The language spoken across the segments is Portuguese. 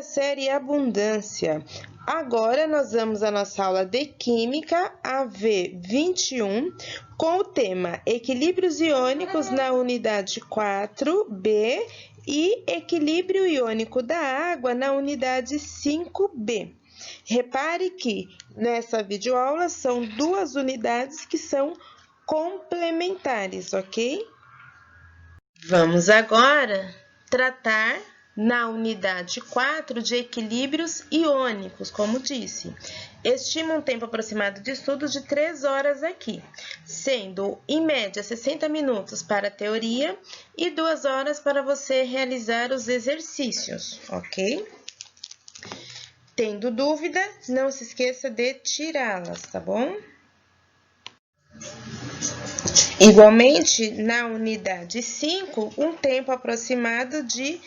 Série Abundância. Agora nós vamos à nossa aula de Química, AV21, com o tema Equilíbrios iônicos na unidade 4B e Equilíbrio iônico da água na unidade 5B. Repare que nessa videoaula são duas unidades que são complementares, ok? Vamos agora tratar na unidade 4 de equilíbrios iônicos, como disse. Estima um tempo aproximado de estudo de 3 horas aqui, sendo em média 60 minutos para a teoria e 2 horas para você realizar os exercícios, ok? Tendo dúvida, não se esqueça de tirá-las, tá bom? Igualmente, na unidade 5, um tempo aproximado de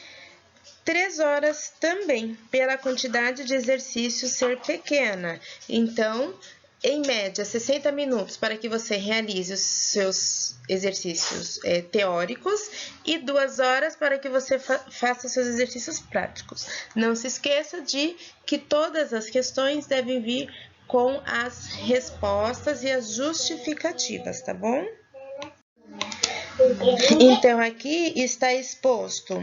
3 horas também, pela quantidade de exercícios ser pequena. Então, em média, 60 minutos para que você realize os seus exercícios teóricos e 2 horas para que você faça os seus exercícios práticos. Não se esqueça de que todas as questões devem vir com as respostas e as justificativas, tá bom? Então, aqui está exposto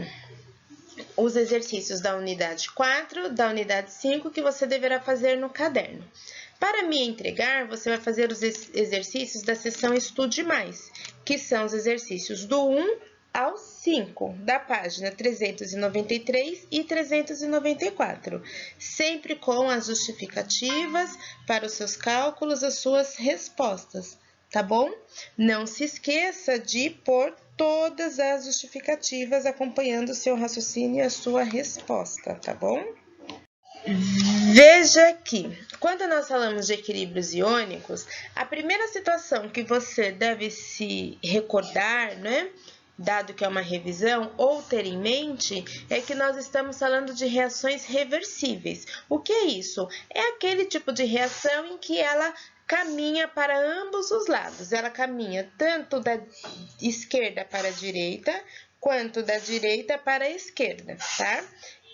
os exercícios da unidade 4, da unidade 5, que você deverá fazer no caderno. Para me entregar, você vai fazer os exercícios da seção Estude Mais, que são os exercícios do 1 ao 5, da página 393 e 394, sempre com as justificativas para os seus cálculos, as suas respostas, tá bom? Não se esqueça de pôr todas as justificativas acompanhando o seu raciocínio e a sua resposta, tá bom? Veja que, quando nós falamos de equilíbrios iônicos, a primeira situação que você deve se recordar, né, dado que é uma revisão, ou ter em mente, é que nós estamos falando de reações reversíveis. O que é isso? É aquele tipo de reação em que ela caminha para ambos os lados. Ela caminha tanto da esquerda para a direita, quanto da direita para a esquerda, tá?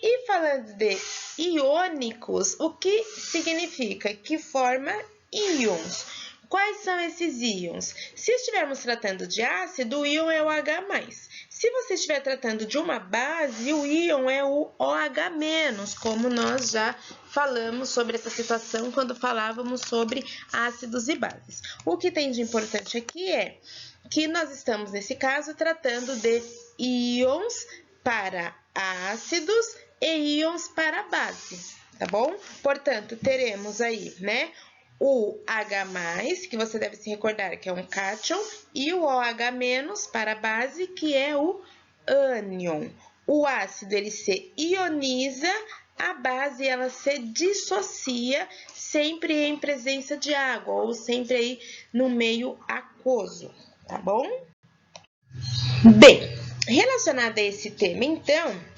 E falando de iônicos, o que significa? Que forma íons. Quais são esses íons? Se estivermos tratando de ácido, o íon é o H+. Se você estiver tratando de uma base, o íon é o OH-, como nós já falamos sobre essa situação quando falávamos sobre ácidos e bases. O que tem de importante aqui é que nós estamos, nesse caso, tratando de íons para ácidos e íons para base, tá bom? Portanto, teremos aí, né, o H+, que você deve se recordar que é um cátion, e o OH- para a base, que é o ânion. O ácido, ele se ioniza, a base, ela se dissocia, sempre em presença de água, ou sempre aí no meio aquoso, tá bom? Bem, relacionado a esse tema, então,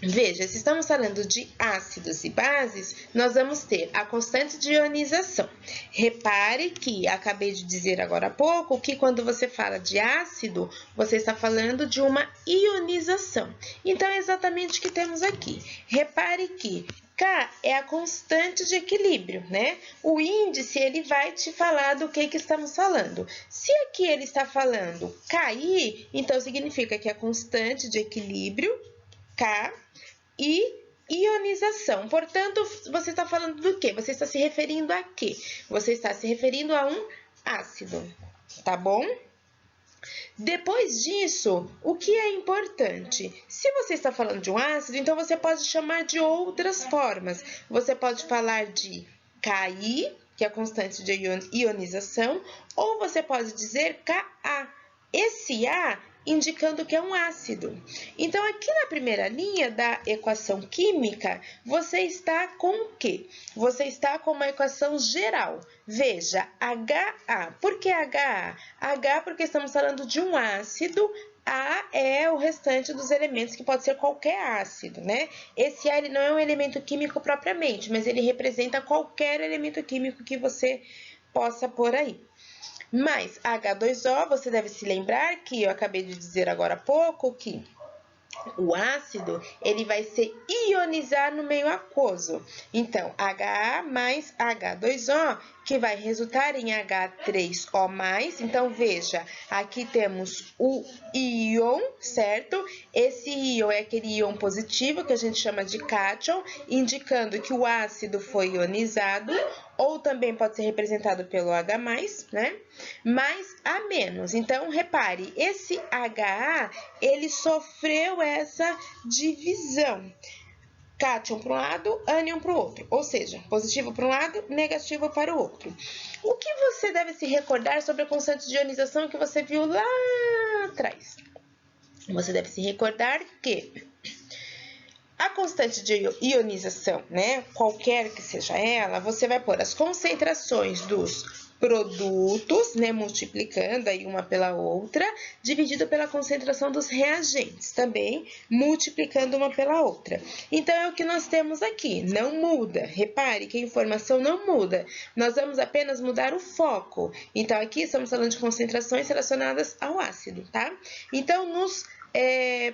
veja, se estamos falando de ácidos e bases, nós vamos ter a constante de ionização. Repare que acabei de dizer agora há pouco que quando você fala de ácido, você está falando de uma ionização. Então, é exatamente o que temos aqui. Repare que K é a constante de equilíbrio, né? O índice, ele vai te falar do que estamos falando. Se aqui ele está falando KI, então significa que a constante de equilíbrio, K, e ionização. Portanto, você está falando do quê? Você está se referindo a quê? Você está se referindo a um ácido, tá bom? Depois disso, o que é importante? Se você está falando de um ácido, então você pode chamar de outras formas. Você pode falar de Ki, que é a constante de ionização, ou você pode dizer Ka. Esse A indicando que é um ácido. Então, aqui na primeira linha da equação química, você está com o quê? Você está com uma equação geral. Veja, HA. Por que HA? H porque estamos falando de um ácido, A é o restante dos elementos, que pode ser qualquer ácido, né? Esse A ele não é um elemento químico propriamente, mas ele representa qualquer elemento químico que você possa pôr aí. Mas H2O, você deve se lembrar que eu acabei de dizer agora há pouco que O ácido, ele vai se ionizar no meio aquoso. Então, HA mais H2O, que vai resultar em H3O+. Então, veja, aqui temos o íon, certo? Esse íon é aquele íon positivo, que a gente chama de cátion, indicando que o ácido foi ionizado, ou também pode ser representado pelo H+, né? Mais A menos. Então, repare, esse HA, ele sofreu essa divisão. Cátion para um lado, ânion para o outro. Ou seja, positivo para um lado, negativo para o outro. O que você deve se recordar sobre a constante de ionização que você viu lá atrás? Você deve se recordar que a constante de ionização, né, qualquer que seja ela, você vai pôr as concentrações dos produtos, né, multiplicando aí uma pela outra, dividido pela concentração dos reagentes, também multiplicando uma pela outra. Então, é o que nós temos aqui, não muda. Repare que a informação não muda, nós vamos apenas mudar o foco. Então, aqui estamos falando de concentrações relacionadas ao ácido, tá? Então, nos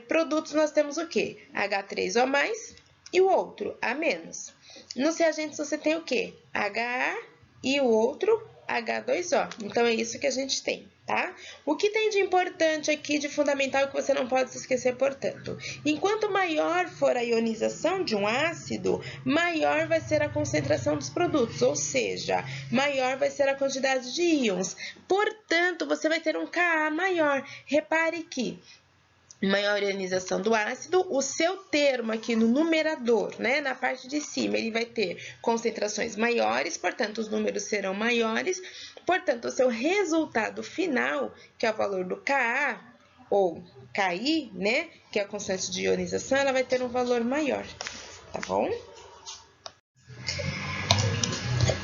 produtos nós temos o quê? H3O+, e o outro, A-. Nos reagentes você tem o quê? HA e o outro H2O. Então, é isso que a gente tem, tá? O que tem de importante aqui, de fundamental, que você não pode se esquecer, portanto, enquanto maior for a ionização de um ácido, maior vai ser a concentração dos produtos, ou seja, maior vai ser a quantidade de íons. Portanto, você vai ter um Ka maior. Repare que maior ionização do ácido, o seu termo aqui no numerador, né, na parte de cima, ele vai ter concentrações maiores, portanto, os números serão maiores, portanto, o seu resultado final, que é o valor do Ka ou Ki, né, que é a constante de ionização, ela vai ter um valor maior, tá bom?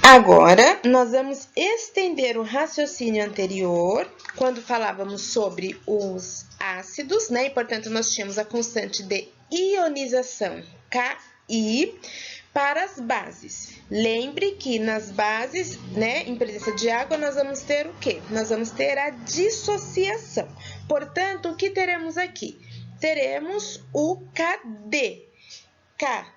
Agora, nós vamos estender o raciocínio anterior, quando falávamos sobre os ácidos, né? E, portanto, nós tínhamos a constante de ionização, Ki, para as bases. Lembre que nas bases, né, em presença de água, nós vamos ter o quê? Nós vamos ter a dissociação. Portanto, o que teremos aqui? Teremos o Kd. K,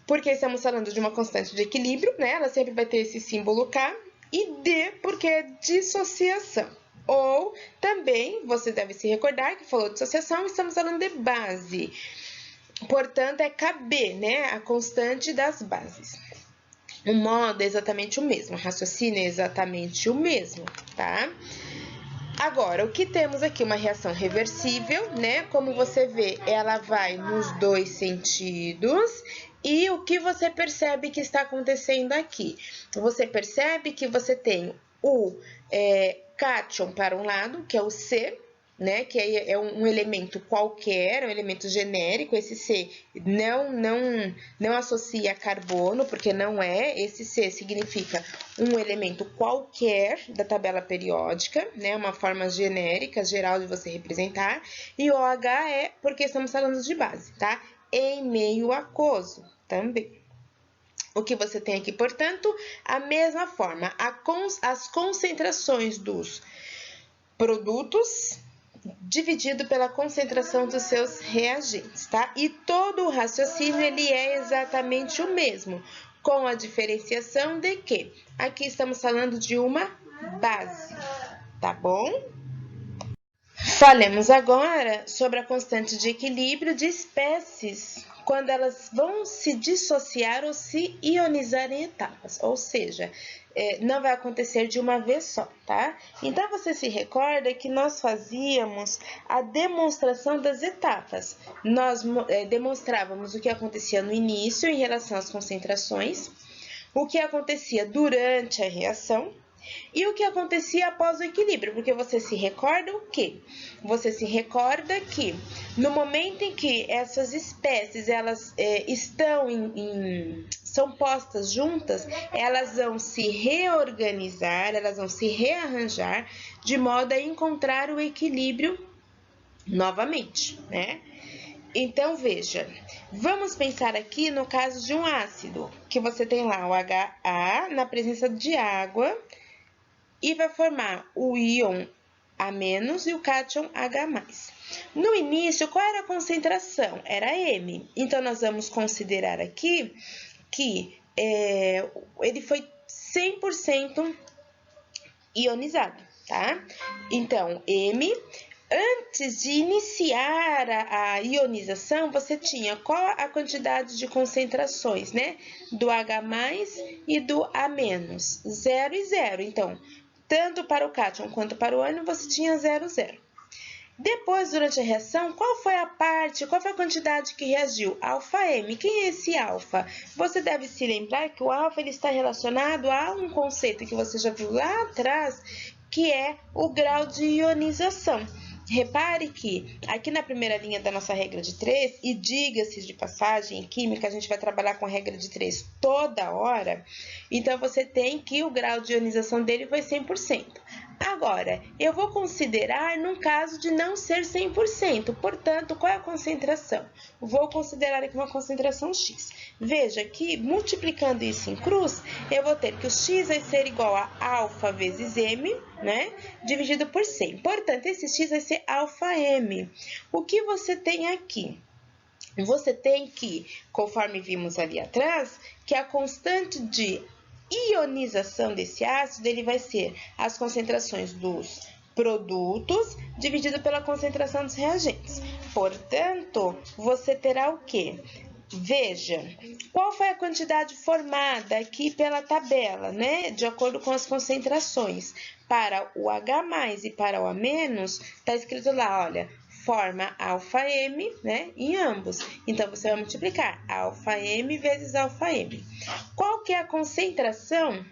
porque estamos falando de uma constante de equilíbrio, né? Ela sempre vai ter esse símbolo K. E D, porque é dissociação. Ou também, você deve se recordar que falou dissociação, estamos falando de base. Portanto, é Kb, né? A constante das bases. O modo é exatamente o mesmo, o raciocínio é exatamente o mesmo, tá? Agora, o que temos aqui? Uma reação reversível, né? Como você vê, ela vai nos dois sentidos. E o que você percebe que está acontecendo aqui? Você percebe que você tem o cátion para um lado, que é o C, né? Que é um elemento qualquer, um elemento genérico. Esse C não associa carbono, porque não é. Esse C significa um elemento qualquer da tabela periódica, né? Uma forma genérica, geral de você representar. E o OH é porque estamos falando de base, tá? Em meio aquoso também. O que você tem aqui, portanto, a mesma forma, as concentrações dos produtos dividido pela concentração dos seus reagentes, tá? E todo o raciocínio, ele é exatamente o mesmo, com a diferenciação de que aqui estamos falando de uma base, tá bom? Falemos agora sobre a constante de equilíbrio de espécies quando elas vão se dissociar ou se ionizar em etapas, ou seja, não vai acontecer de uma vez só, tá? Então, você se recorda que nós fazíamos a demonstração das etapas. Nós demonstrávamos o que acontecia no início em relação às concentrações, o que acontecia durante a reação, e o que acontecia após o equilíbrio, porque você se recorda o quê? Você se recorda que no momento em que essas espécies elas são postas juntas, elas vão se reorganizar, elas vão se rearranjar de modo a encontrar o equilíbrio novamente, né? Então, veja, vamos pensar aqui no caso de um ácido, que você tem lá o HA na presença de água, e vai formar o íon A- e o cátion H+. No início, qual era a concentração? Era M. Então, nós vamos considerar aqui que ele foi 100% ionizado, tá? Então, M, antes de iniciar a ionização, você tinha qual a quantidade de concentrações, né? Do H+ e do A-, 0 e 0. Então, tanto para o cátion quanto para o ânion, você tinha 0, 0. Depois, durante a reação, qual foi a quantidade que reagiu? Alfa-M. Quem é esse alfa? Você deve se lembrar que o alfa ele está relacionado a um conceito que você já viu lá atrás, que é o grau de ionização. Repare que aqui na primeira linha da nossa regra de 3, e diga-se de passagem, em química a gente vai trabalhar com a regra de 3 toda hora, então você tem que o grau de ionização dele foi 100%. Agora, eu vou considerar num caso de não ser 100%, portanto, qual é a concentração? Vou considerar aqui uma concentração X. Veja que, multiplicando isso em cruz, eu vou ter que o X vai ser igual a alfa vezes M, né? Dividido por 100. Portanto, esse X vai ser alfa-M. O que você tem aqui? Você tem que, conforme vimos ali atrás, que a constante de ionização desse ácido ele vai ser as concentrações dos produtos dividido pela concentração dos reagentes. Portanto, você terá o quê? Veja, qual foi a quantidade formada aqui pela tabela, né? De acordo com as concentrações. Para o H+ e para o A-, está escrito lá, olha, forma alfa-M, né, em ambos. Então, você vai multiplicar alfa-M vezes alfa-M. Qual que é a concentração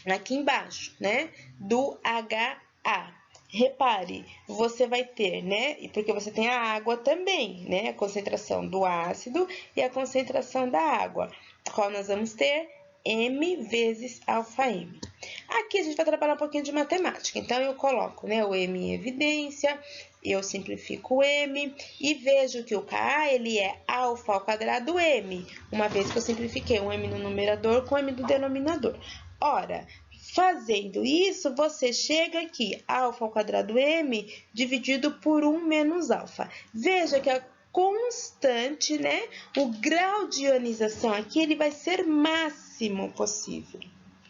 aqui embaixo, né, do HA? Repare, você vai ter, né, porque você tem a água também, né, a concentração do ácido e a concentração da água. Qual nós vamos ter? M vezes alfa-M. Aqui a gente vai trabalhar um pouquinho de matemática, então eu coloco, né, o M em evidência, eu simplifico o M e vejo que o Ka ele é alfa ao quadrado M, uma vez que eu simplifiquei um M no numerador com M no denominador. Ora, fazendo isso, você chega aqui, alfa ao quadrado M dividido por 1 menos alfa. Veja que a constante, né, o grau de ionização aqui, ele vai ser máximo possível,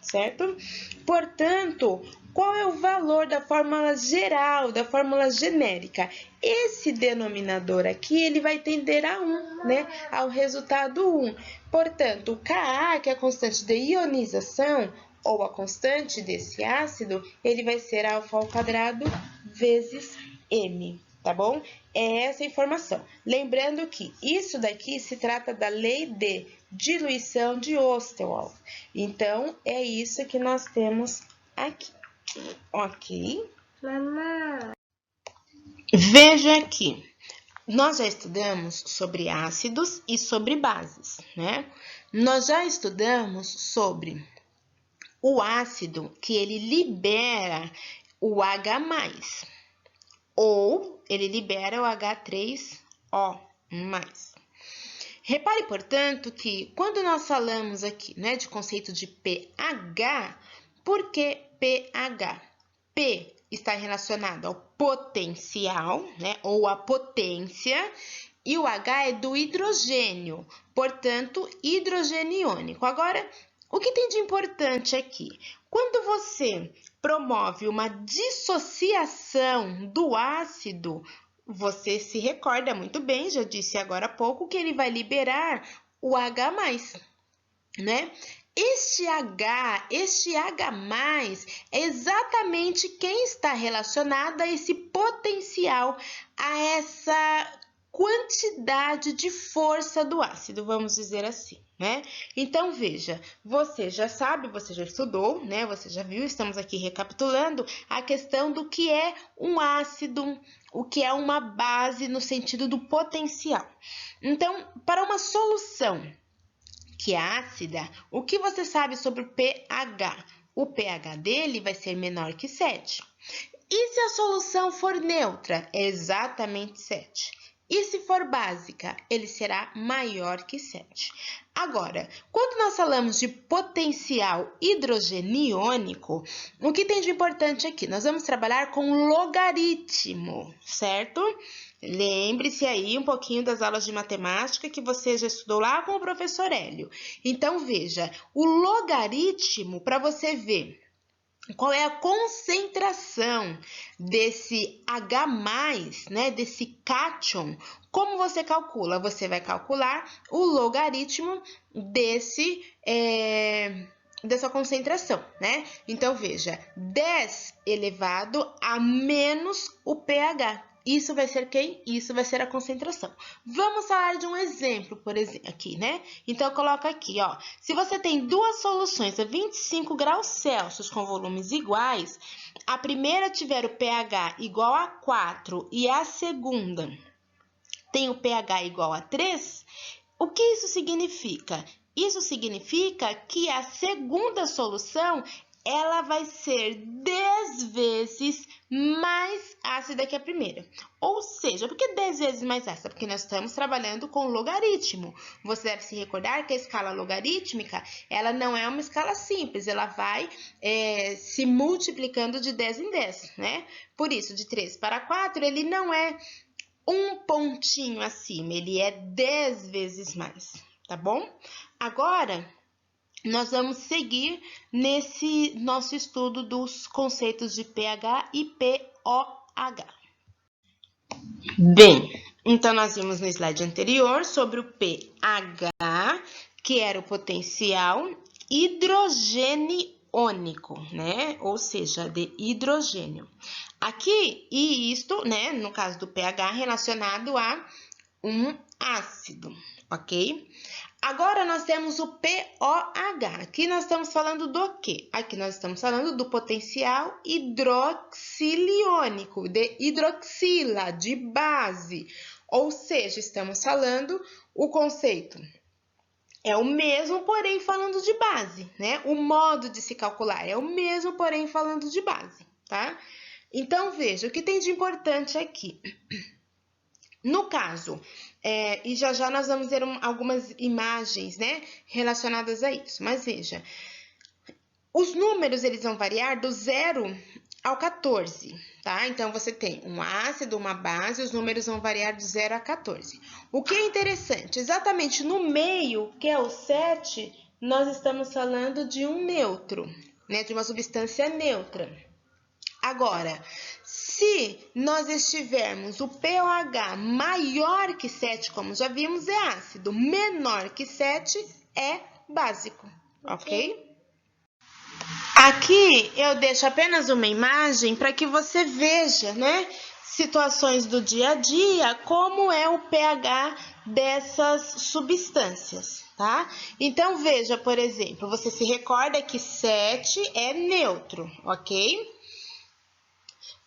certo? Portanto, qual é o valor da fórmula geral, da fórmula genérica? Esse denominador aqui, ele vai tender a 1, né? Ao resultado 1. Portanto, o Ka, que é a constante de ionização, ou a constante desse ácido, ele vai ser alfa ao quadrado vezes M, tá bom? É essa a informação. Lembrando que isso daqui se trata da lei de diluição de Ostwald. Então, é isso que nós temos aqui. Ok? Mamãe. Veja aqui. Nós já estudamos sobre ácidos e sobre bases, né? Nós já estudamos sobre o ácido que ele libera o H+, ou ele libera o H3O+. Repare, portanto, que quando nós falamos aqui, né, de conceito de pH, por que pH? P está relacionado ao potencial, né, ou a potência, e o H é do hidrogênio, portanto, hidrogênio iônico. Agora, o que tem de importante aqui? Quando você promove uma dissociação do ácido, você se recorda muito bem, já disse agora há pouco, que ele vai liberar o H+, né? Este H é exatamente quem está relacionado a esse potencial, a essa quantidade de força do ácido, vamos dizer assim, né? Então, veja, você já sabe, você já estudou, né? Você já viu, estamos aqui recapitulando a questão do que é um ácido, o que é uma base no sentido do potencial. Então, para uma solução que é ácida, o que você sabe sobre o pH? O pH dele vai ser menor que 7. E se a solução for neutra? É exatamente 7. E se for básica, ele será maior que 7. Agora, quando nós falamos de potencial hidrogeniônico, o que tem de importante aqui? Nós vamos trabalhar com logaritmo, certo? Lembre-se aí um pouquinho das aulas de matemática que você já estudou lá com o professor Hélio. Então, veja, o logaritmo, para você ver qual é a concentração desse H+, né, desse cátion, como você calcula? Você vai calcular o logaritmo dessa concentração, né? Então, veja, 10 elevado a menos o pH. Isso vai ser quem? Isso vai ser a concentração. Vamos falar de um exemplo, por exemplo, aqui, né? Então, eu coloco aqui, ó. Se você tem duas soluções a 25 graus Celsius com volumes iguais, a primeira tiver o pH igual a 4 e a segunda tem o pH igual a 3, o que isso significa? Isso significa que a segunda solução ela vai ser 10 vezes mais ácida que a primeira. Ou seja, por que 10 vezes mais ácida? Porque nós estamos trabalhando com logaritmo. Você deve se recordar que a escala logarítmica, ela não é uma escala simples, ela vai se multiplicando de 10 em 10, né? Por isso, de 3 para 4, ele não é um pontinho acima, ele é 10 vezes mais, tá bom? Agora, nós vamos seguir nesse nosso estudo dos conceitos de pH e pOH. Bem, então nós vimos no slide anterior sobre o pH, que era o potencial hidrogeniônico, né? Ou seja, de hidrogênio. Aqui, e isto, né, no caso do pH, relacionado a um ácido, ok? Agora, nós temos o pOH. Aqui nós estamos falando do quê? Aqui nós estamos falando do potencial hidroxiliônico, de hidroxila, de base. Ou seja, estamos falando o conceito é o mesmo, porém falando de base, né? O modo de se calcular é o mesmo, porém falando de base, tá? Então, veja, o que tem de importante aqui? No caso, e já nós vamos ver algumas imagens, né, relacionadas a isso. Mas veja, os números eles vão variar do 0 ao 14, tá? Então, você tem um ácido, uma base, os números vão variar do 0 a 14. O que é interessante, exatamente no meio, que é o 7, nós estamos falando de um neutro, né, de uma substância neutra. Agora, se nós estivermos o pOH maior que 7, como já vimos, é ácido. Menor que 7 é básico, ok? Aqui eu deixo apenas uma imagem para que você veja, né, situações do dia a dia, como é o pH dessas substâncias, tá? Então, veja, por exemplo, você se recorda que 7 é neutro, ok?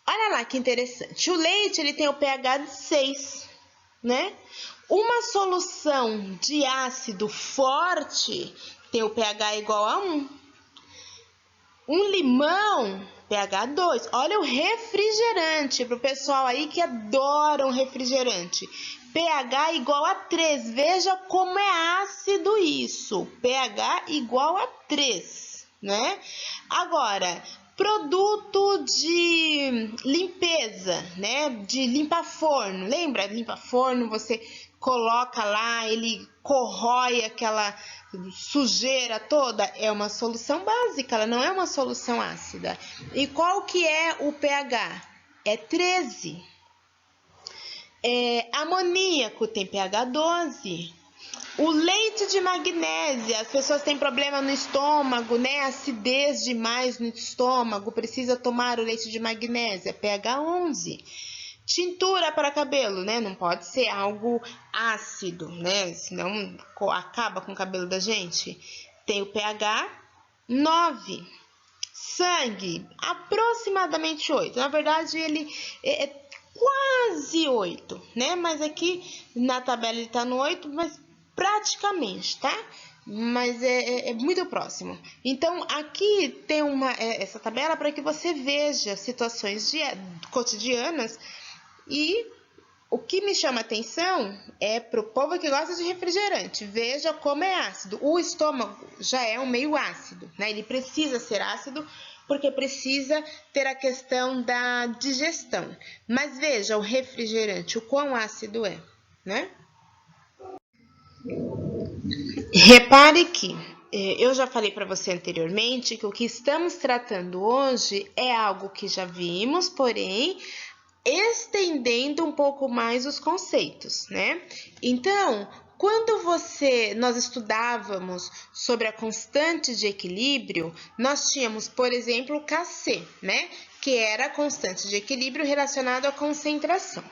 Olha lá que interessante. O leite ele tem o pH de 6, né? Uma solução de ácido forte tem o pH igual a 1. Um limão, pH 2. Olha o refrigerante, para o pessoal aí que adora um refrigerante. pH igual a 3. Veja como é ácido isso. pH igual a 3, né? Agora, produto de limpeza, né? De limpa-forno. Lembra? Limpa-forno, você coloca lá, ele corrói aquela sujeira toda. É uma solução básica, ela não é uma solução ácida. E qual que é o pH? É 13. Amoníaco tem pH 12. O leite de magnésia, as pessoas têm problema no estômago, né? Acidez demais no estômago, precisa tomar o leite de magnésia, pH 11. Tintura para cabelo, né? Não pode ser algo ácido, né? Senão acaba com o cabelo da gente. Tem o pH 9. Sangue, aproximadamente 8. Na verdade, ele é quase 8, né? Mas aqui na tabela ele tá no 8, mas praticamente, tá? Mas é muito próximo. Então, aqui tem essa tabela para que você veja situações cotidianas e O que me chama atenção é para o povo que gosta de refrigerante. Veja como é ácido. O estômago já é um meio ácido, né? Ele precisa ser ácido porque precisa ter a questão da digestão. Mas veja o refrigerante, o quão ácido é, né? Repare que eu já falei para você anteriormente que o que estamos tratando hoje é algo que já vimos, porém estendendo um pouco mais os conceitos, né? Então, quando nós estudávamos sobre a constante de equilíbrio, nós tínhamos, por exemplo, o Kc, né? Que era a constante de equilíbrio relacionada à concentração.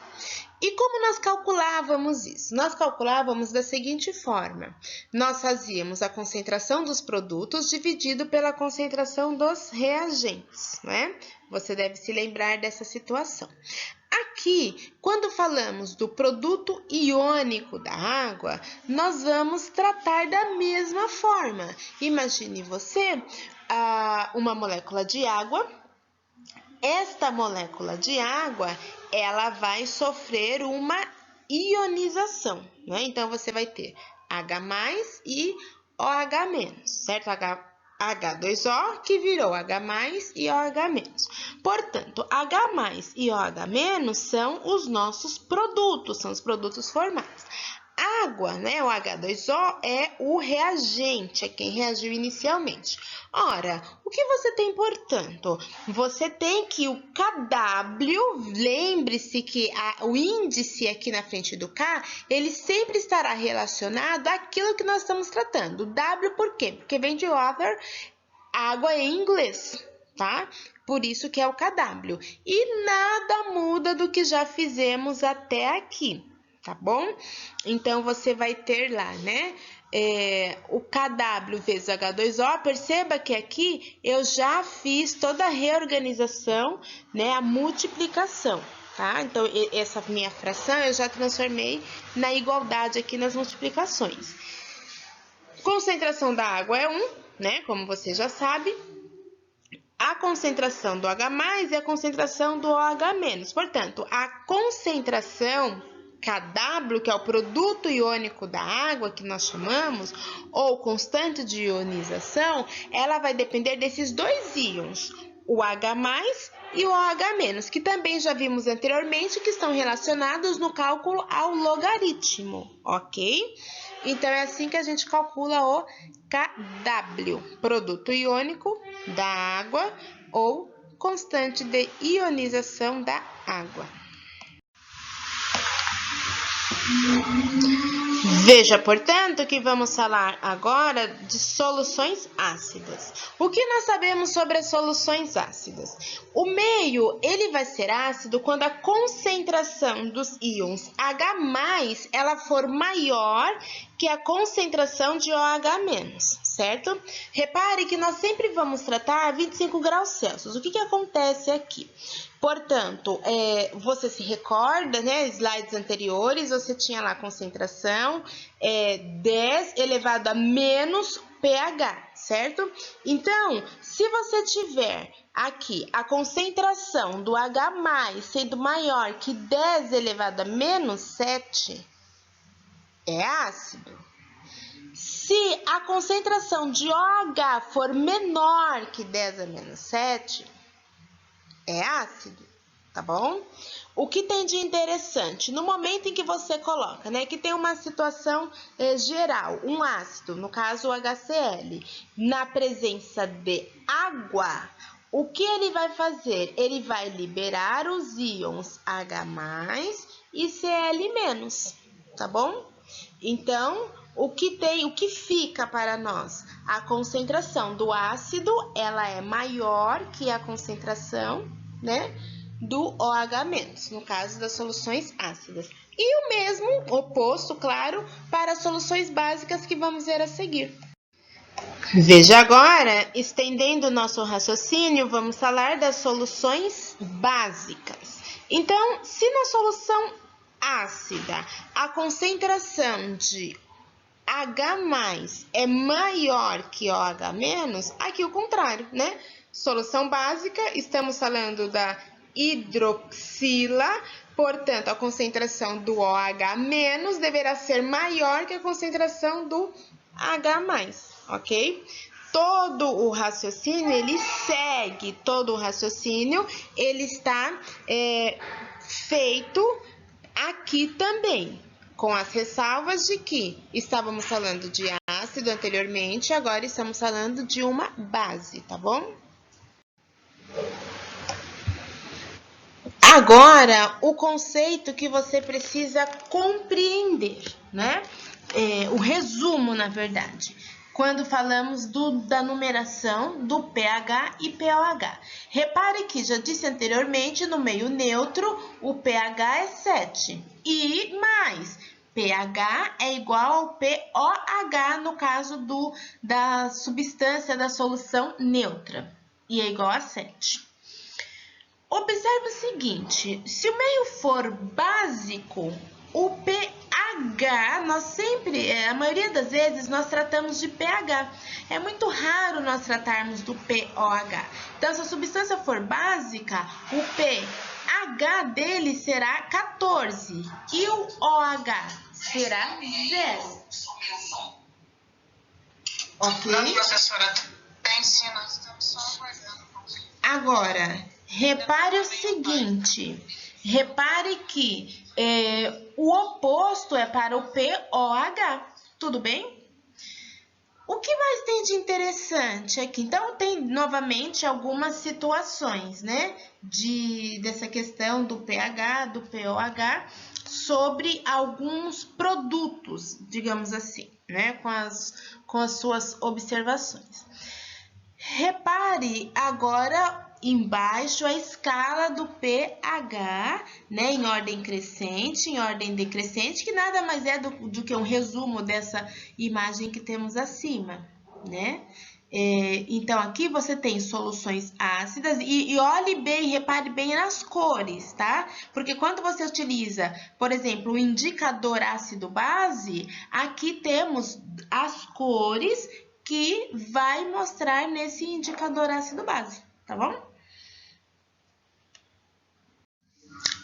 E como nós calculávamos isso? Nós calculávamos da seguinte forma: nós fazíamos a concentração dos produtos dividido pela concentração dos reagentes, né? Você deve se lembrar dessa situação. Aqui, quando falamos do produto iônico da água, nós vamos tratar da mesma forma. Imagine você uma molécula de água. Esta molécula de água, ela vai sofrer uma ionização, né? Então, você vai ter H+ e OH-, certo? H2O que virou H+ e OH-. Portanto, H+ e OH- são os nossos produtos, são os produtos formados. Água, né, o H2O é o reagente, é quem reagiu inicialmente. Ora, o que você tem, portanto? Você tem que o Kw, lembre-se que o índice aqui na frente do K, ele sempre estará relacionado àquilo que nós estamos tratando. W por quê? Porque vem de water, água em inglês, tá? Por isso que é o KW. E nada muda do que já fizemos até aqui, tá bom? Então, você vai ter lá, né? O KW vezes H2O, perceba que aqui eu já fiz toda a reorganização, né? A multiplicação, tá? Então, essa minha fração eu já transformei na igualdade aqui nas multiplicações. Concentração da água é 1, né? Como você já sabe. A concentração do H+ é a concentração do OH-. Portanto, a concentração Kw, que é o produto iônico da água, que nós chamamos, ou constante de ionização, ela vai depender desses dois íons, o H+ e o OH-, que também já vimos anteriormente, que estão relacionados no cálculo ao logaritmo, ok? Então, é assim que a gente calcula o KW, produto iônico da água ou constante de ionização da água. Veja, portanto, que vamos falar agora de soluções ácidas. O que nós sabemos sobre as soluções ácidas? O meio, ele vai ser ácido quando a concentração dos íons H+, ela for maior que a concentração de OH-, certo? Repare que nós sempre vamos tratar 25 graus Celsius. O que acontece aqui? Portanto, você se recorda, né, slides anteriores, você tinha lá a concentração 10 elevado a menos pH, certo? Então, se você tiver aqui a concentração do H+ sendo maior que 10 elevado a menos 7, é ácido. Se a concentração de OH for menor que 10 a menos 7, é ácido, tá bom? O que tem de interessante? No momento em que você coloca, né, que tem uma situação geral, um ácido, no caso o HCl, na presença de água, o que ele vai fazer? Ele vai liberar os íons H+ e Cl-, tá bom? Então, o que fica para nós? A concentração do ácido, ela é maior que a concentração, né, do OH-, no caso das soluções ácidas. E o mesmo oposto, claro, para as soluções básicas que vamos ver a seguir. Veja agora, estendendo o nosso raciocínio, vamos falar das soluções básicas. Então, se na solução ácida a concentração de H+ é maior que OH-, aqui o contrário, né? Solução básica, estamos falando da hidroxila, Portanto, a concentração do OH- deverá ser maior que a concentração do H+, ok? Todo o raciocínio, ele está feito aqui também, com as ressalvas de que estávamos falando de ácido anteriormente, agora estamos falando de uma base, tá bom? Agora, o conceito que você precisa compreender, né? O resumo, na verdade, quando falamos da numeração do pH e pOH. Repare que já disse anteriormente, no meio neutro, o pH é 7 e mais. pH é igual ao pOH no caso da substância da solução neutra e é igual a 7. Observe o seguinte, se o meio for básico, o pH, a maioria das vezes, nós tratamos de pH. É muito raro nós tratarmos do pOH. Então, se a substância for básica, o pH dele será 14 e o OH será 0. Ok? Professora, tem sim, nós estamos só aguardando. Agora, repare o seguinte, repare que o oposto é para o pOH, tudo bem? O que mais tem de interessante aqui? Então, tem novamente algumas situações, né, dessa questão do pH, do pOH, sobre alguns produtos, digamos assim, né, com as suas observações. Repare agora embaixo a escala do pH, né, em ordem crescente, em ordem decrescente, que nada mais é do que um resumo dessa imagem que temos acima, né? Então, aqui você tem soluções ácidas e olhe bem, repare bem nas cores, tá? Porque quando você utiliza, por exemplo, o indicador ácido-base, aqui temos as cores que vai mostrar nesse indicador ácido-base, tá bom?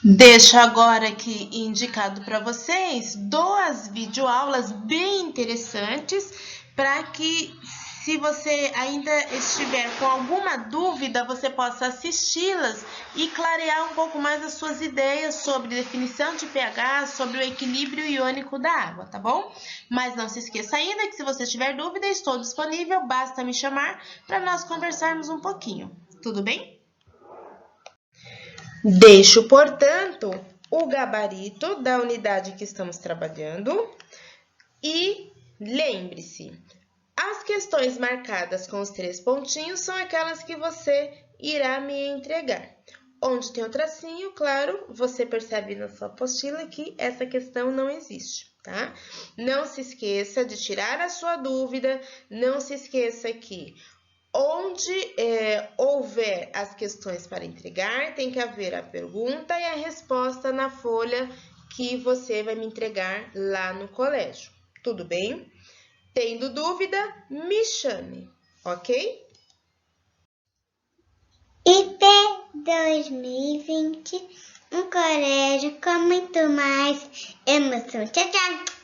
Deixo agora aqui indicado para vocês 2 videoaulas bem interessantes para que, se você ainda estiver com alguma dúvida, você possa assisti-las e clarear um pouco mais as suas ideias sobre definição de pH, sobre o equilíbrio iônico da água, tá bom? Mas não se esqueça ainda que, se você tiver dúvida, estou disponível, basta me chamar para nós conversarmos um pouquinho, tudo bem? Deixo, portanto, o gabarito da unidade que estamos trabalhando e lembre-se, as questões marcadas com os 3 pontinhos são aquelas que você irá me entregar. Onde tem o tracinho, claro, você percebe na sua apostila que essa questão não existe, tá? Não se esqueça de tirar a sua dúvida, não se esqueça que onde houver as questões para entregar, tem que haver a pergunta e a resposta na folha que você vai me entregar lá no colégio. Tudo bem? Tendo dúvida, me chame, ok? IP 2020, um colégio com muito mais emoção. Tchau, tchau!